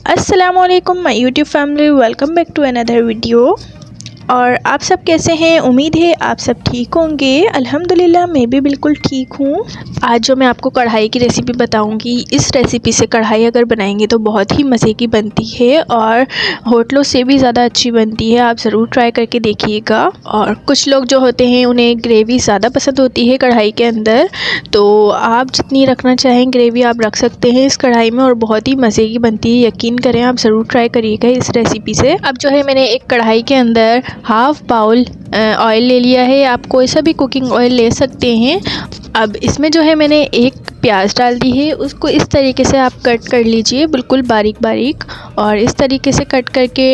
अस्सलामुअलैकुम my YouTube family, welcome back to another video. और आप सब कैसे हैं? उम्मीद है आप सब ठीक होंगे। अल्हम्दुलिल्लाह मैं भी बिल्कुल ठीक हूँ। आज जो मैं आपको कढ़ाई की रेसिपी बताऊँगी, इस रेसिपी से कढ़ाई अगर बनाएंगे तो बहुत ही मज़े की बनती है और होटलों से भी ज़्यादा अच्छी बनती है। आप ज़रूर ट्राई करके देखिएगा। और कुछ लोग जो होते हैं उन्हें ग्रेवी ज़्यादा पसंद होती है कढ़ाई के अंदर, तो आप जितनी रखना चाहें ग्रेवी आप रख सकते हैं इस कढ़ाई में और बहुत ही मज़े की बनती है। यकीन करें, आप ज़रूर ट्राई करिएगा इस रेसिपी से। अब जो है मैंने एक कढ़ाई के अंदर हाफ़ बाउल ऑयल ले लिया है। आप कोई सा भी कुकिंग ऑयल ले सकते हैं। अब इसमें जो है मैंने एक प्याज डाल दी है। उसको इस तरीके से आप कट कर लीजिए, बिल्कुल बारीक बारीक। और इस तरीके से कट करके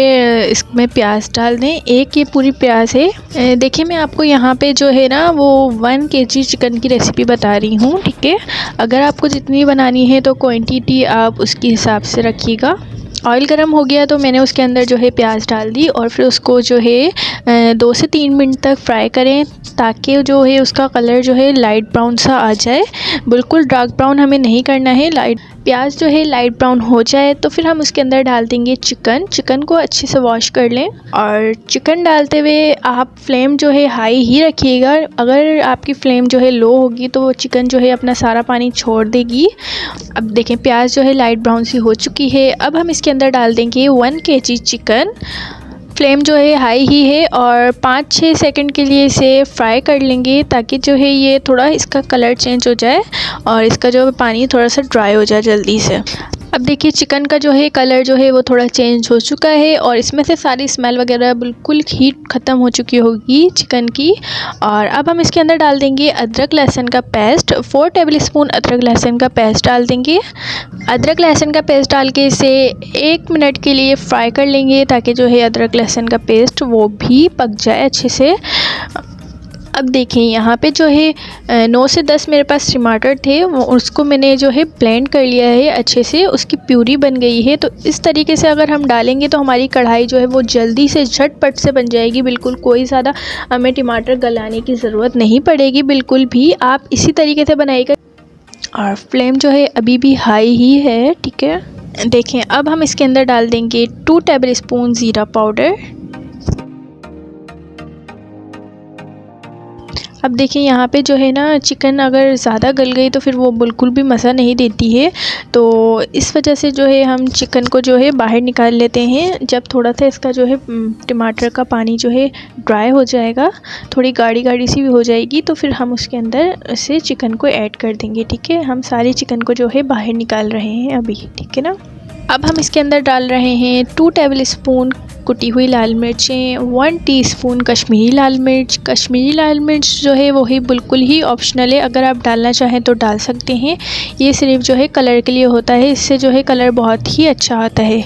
इसमें प्याज डाल दें। एक ये पूरी प्याज है। देखिए, मैं आपको यहाँ पे जो है ना वो 1 kg चिकन की रेसिपी बता रही हूँ, ठीक है। अगर आपको जितनी बनानी है तो क्वांटिटी आप उसके हिसाब से रखिएगा। ऑयल गर्म हो गया तो मैंने उसके अंदर जो है प्याज डाल दी और फिर उसको जो है 2 से 3 मिनट तक फ्राई करें, ताकि जो है उसका कलर जो है लाइट ब्राउन सा आ जाए। बिल्कुल डार्क ब्राउन हमें नहीं करना है। प्याज जो है लाइट ब्राउन हो जाए तो फिर हम उसके अंदर डाल देंगे चिकन को अच्छे से वॉश कर लें। और चिकन डालते हुए आप फ्लेम जो है हाई ही रखिएगा। अगर आपकी फ्लेम जो है लो होगी तो वो चिकन जो है अपना सारा पानी छोड़ देगी। अब देखें, प्याज जो है लाइट ब्राउन सी हो चुकी है। अब हम इसके अंदर डाल देंगे 1 kg चिकन। फ्लेम जो है हाई ही है और 5-6 सेकंड के लिए इसे फ्राई कर लेंगे, ताकि जो है ये थोड़ा इसका कलर चेंज हो जाए और इसका जो पानी थोड़ा सा ड्राई हो जाए जल्दी से। अब देखिए, चिकन का जो है कलर जो है वो थोड़ा चेंज हो चुका है और इसमें से सारी स्मेल वगैरह बिल्कुल हीट ख़त्म हो चुकी होगी चिकन की। और अब हम इसके अंदर डाल देंगे अदरक लहसुन का पेस्ट। 4 टेबलस्पून अदरक लहसुन का पेस्ट डाल देंगे। अदरक लहसुन का पेस्ट डाल के इसे 1 मिनट के लिए फ्राई कर लेंगे, ताकि जो है अदरक लहसुन का पेस्ट वो भी पक जाए अच्छे से। अब देखें, यहाँ पे जो है 9 से 10 मेरे पास टमाटर थे, उसको मैंने जो है ब्लेंड कर लिया है अच्छे से, उसकी प्यूरी बन गई है। तो इस तरीके से अगर हम डालेंगे तो हमारी कढ़ाई जो है वो जल्दी से झटपट से बन जाएगी। बिल्कुल कोई ज़्यादा हमें टमाटर गलाने की ज़रूरत नहीं पड़ेगी, बिल्कुल भी। आप इसी तरीके से बनाइएगा। और फ्लेम जो है अभी भी हाई ही है, ठीक है। देखें, अब हम इसके अंदर डाल देंगे 2 टेबलस्पून ज़ीरा पाउडर। अब देखिए, यहाँ पे जो है ना चिकन अगर ज़्यादा गल गई तो फिर वो बिल्कुल भी मज़ा नहीं देती है। तो इस वजह से जो है हम चिकन को जो है बाहर निकाल लेते हैं। जब थोड़ा सा इसका जो है टमाटर का पानी जो है ड्राई हो जाएगा, थोड़ी गाढ़ी गाढ़ी सी भी हो जाएगी, तो फिर हम उसके अंदर से चिकन को ऐड कर देंगे, ठीक है। हम सारे चिकन को जो है बाहर निकाल रहे हैं अभी, ठीक है ना। अब हम इसके अंदर डाल रहे हैं 2 टेबलस्पून कुटी हुई लाल मिर्चें, 1 टीस्पून कश्मीरी लाल मिर्च। कश्मीरी लाल मिर्च जो है वो ही बिल्कुल ही ऑप्शनल है, अगर आप डालना चाहें तो डाल सकते हैं। ये सिर्फ जो है कलर के लिए होता है, इससे जो है कलर बहुत ही अच्छा आता है।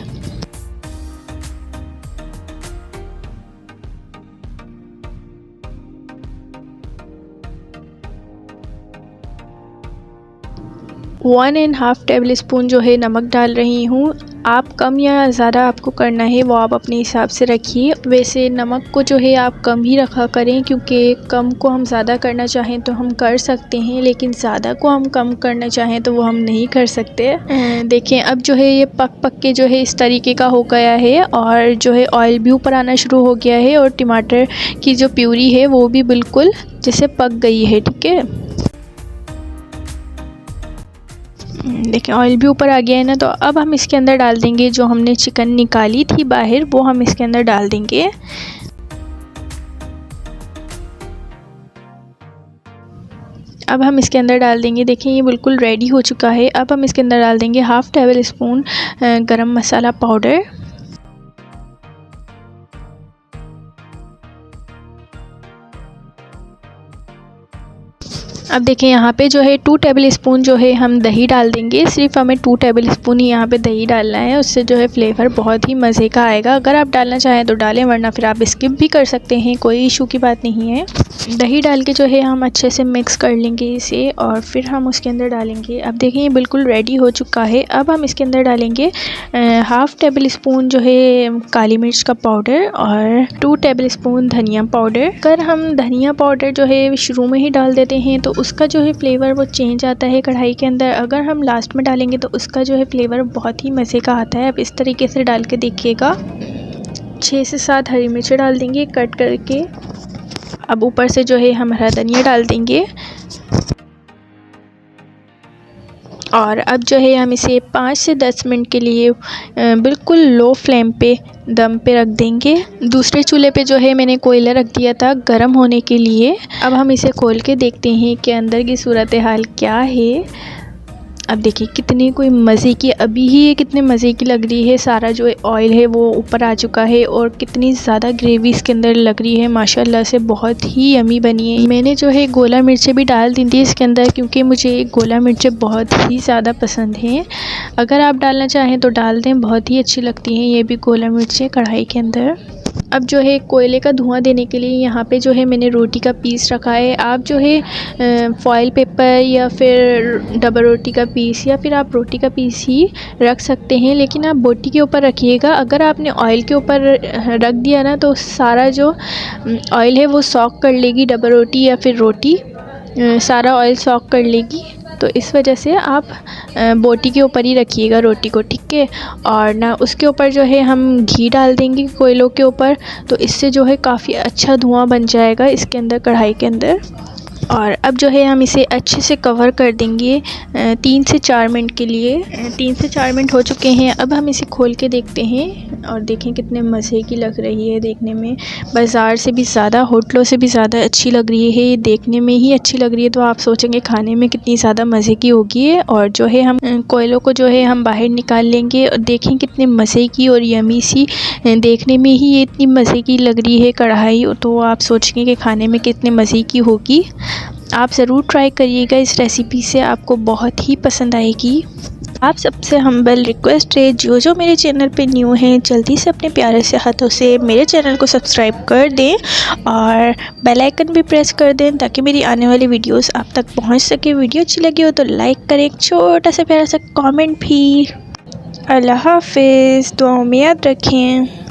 One and half table spoon जो है नमक डाल रही हूँ। आप कम या ज़्यादा आपको करना है वो आप अपने हिसाब से रखिए। वैसे नमक को जो है आप कम ही रखा करें, क्योंकि कम को हम ज़्यादा करना चाहें तो हम कर सकते हैं, लेकिन ज़्यादा को हम कम करना चाहें तो वो हम नहीं कर सकते। देखें, अब जो है ये पक के जो है इस तरीके का हो गया है और जो है ऑयल भी ऊपर आना शुरू हो गया है और टमाटर की जो प्यूरी है वो भी बिल्कुल जैसे पक गई है, ठीक है। देखिए, ऑयल भी ऊपर आ गया है ना। तो अब हम इसके अंदर डाल देंगे जो हमने चिकन निकाली थी बाहर, वो हम इसके अंदर डाल देंगे। अब हम इसके अंदर डाल देंगे, देखिए ये बिल्कुल रेडी हो चुका है। अब हम इसके अंदर डाल देंगे हाफ़ टेबल स्पून गरम मसाला पाउडर। अब देखिए, यहाँ पे जो है 2 टेबल स्पून जो है हम दही डाल देंगे। सिर्फ हमें 2 टेबल स्पून ही यहाँ पे दही डालना है, उससे जो है फ्लेवर बहुत ही मज़े का आएगा। अगर आप डालना चाहें तो डालें, वरना फिर आप स्किप भी कर सकते हैं, कोई इशू की बात नहीं है। दही डाल के जो है हम अच्छे से मिक्स कर लेंगे इसे और फिर हम उसके अंदर डालेंगे। अब देखिए ये बिल्कुल रेडी हो चुका है। अब हम इसके अंदर डालेंगे 1/2 टेबल स्पून जो है काली मिर्च का पाउडर और 2 टेबल स्पून धनिया पाउडर। अगर हम धनिया पाउडर जो है शुरू में ही डाल देते हैं तो उसका जो है फ्लेवर वो चेंज आता है कढ़ाई के अंदर। अगर हम लास्ट में डालेंगे तो उसका जो है फ्लेवर बहुत ही मज़े का आता है। अब इस तरीके से डाल के देखिएगा। 6 से 7 हरी मिर्चें डाल देंगे कट करके। अब ऊपर से जो है हम हरा धनिया डाल देंगे और अब जो है हम इसे 5 से 10 मिनट के लिए बिल्कुल लो फ्लेम पे दम पे रख देंगे। दूसरे चूल्हे पे जो है मैंने कोयला रख दिया था गर्म होने के लिए। अब हम इसे खोल के देखते हैं कि अंदर की सूरत हाल क्या है। अब देखिए कितनी कोई मज़े की, अभी ही ये कितने मज़े की लग रही है। सारा जो ऑयल है वो ऊपर आ चुका है और कितनी ज़्यादा ग्रेवी इसके अंदर लग रही है। माशाल्लाह से बहुत ही यमी बनी है। मैंने जो है गोला मिर्चें भी डाल दी थी इसके अंदर क्योंकि मुझे गोला मिर्चें बहुत ही ज़्यादा पसंद हैं। अगर आप डालना चाहें तो डाल दें, बहुत ही अच्छी लगती हैं ये भी गोला मिर्चें कढ़ाई के अंदर। अब जो है कोयले का धुआं देने के लिए यहाँ पे जो है मैंने रोटी का पीस रखा है। आप जो है फॉइल पेपर या फिर डबल रोटी का पीस या फिर आप रोटी का पीस ही रख सकते हैं, लेकिन आप बोटी के ऊपर रखिएगा। अगर आपने ऑयल के ऊपर रख दिया ना तो सारा जो ऑयल है वो सॉक कर लेगी डबल रोटी या फिर रोटी, सारा ऑयल सॉक कर लेगी। तो इस वजह से आप बोटी के ऊपर ही रखिएगा रोटी को, ठीक है। और ना उसके ऊपर जो है हम घी डाल देंगे कोयलों के ऊपर, तो इससे जो है काफ़ी अच्छा धुआं बन जाएगा इसके अंदर कढ़ाई के अंदर। और अब जो है हम इसे अच्छे से कवर कर देंगे 3 से 4 मिनट के लिए। 3 से 4 मिनट हो चुके हैं। अब हम इसे खोल के देखते हैं और देखें कितने मज़े की लग रही है देखने में। बाज़ार से भी ज़्यादा, होटलों से भी ज़्यादा अच्छी लग रही है। ये देखने में ही अच्छी लग रही है तो आप सोचेंगे खाने में कितनी ज़्यादा मज़े की होगी। और जो है हम कोयलों को जो है हम बाहर निकाल लेंगे और देखें कितने मज़े की और यमी सी, देखने में ही ये इतनी मज़े की लग रही है कढ़ाई, तो आप सोचेंगे कि खाने में कितने मज़े की होगी। आप ज़रूर ट्राई करिएगा इस रेसिपी से, आपको बहुत ही पसंद आएगी। आप सबसे हम्बल रिक्वेस्ट है जो जो मेरे चैनल पे न्यू हैं जल्दी से अपने प्यारे से हाथों से मेरे चैनल को सब्सक्राइब कर दें और बेल आइकन भी प्रेस कर दें ताकि मेरी आने वाली वीडियोस आप तक पहुंच सके। वीडियो अच्छी लगी हो तो लाइक करें, एक छोटा सा प्यारा सा कमेंट भी। अल्लाह हाफिज़, दुआओं में याद रखें।